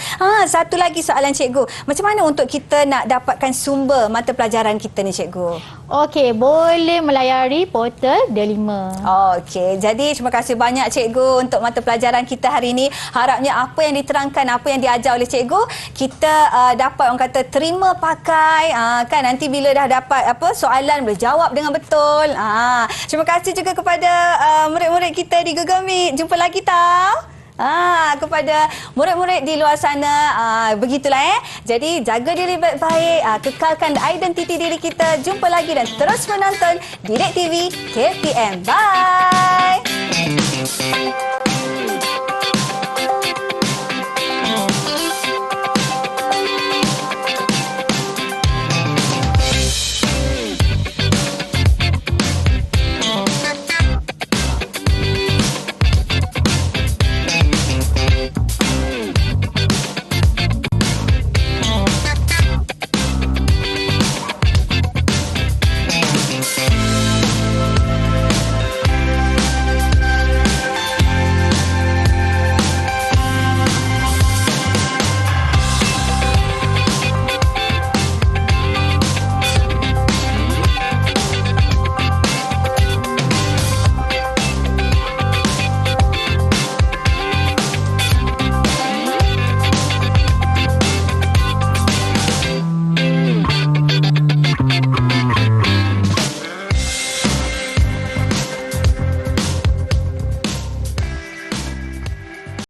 Satu lagi soalan cikgu. Macam mana untuk kita nak dapatkan sumber mata pelajaran kita ni cikgu? Okey, boleh melayari portal Delima. Okey, jadi terima kasih banyak cikgu untuk mata pelajaran kita hari ini. Harapnya apa yang diterangkan, apa yang diajar oleh cikgu, kita dapat orang kata terima pakai. Kan nanti bila dah dapat soalan boleh jawab dengan betul. Terima kasih juga kepada murid-murid kita di Google Meet. Jumpa lagi tau. Kepada murid-murid di luar sana, begitulah Jadi jaga diri baik-baik, kekalkan identiti diri kita. Jumpa lagi dan terus menonton Didik TV KPM. Bye.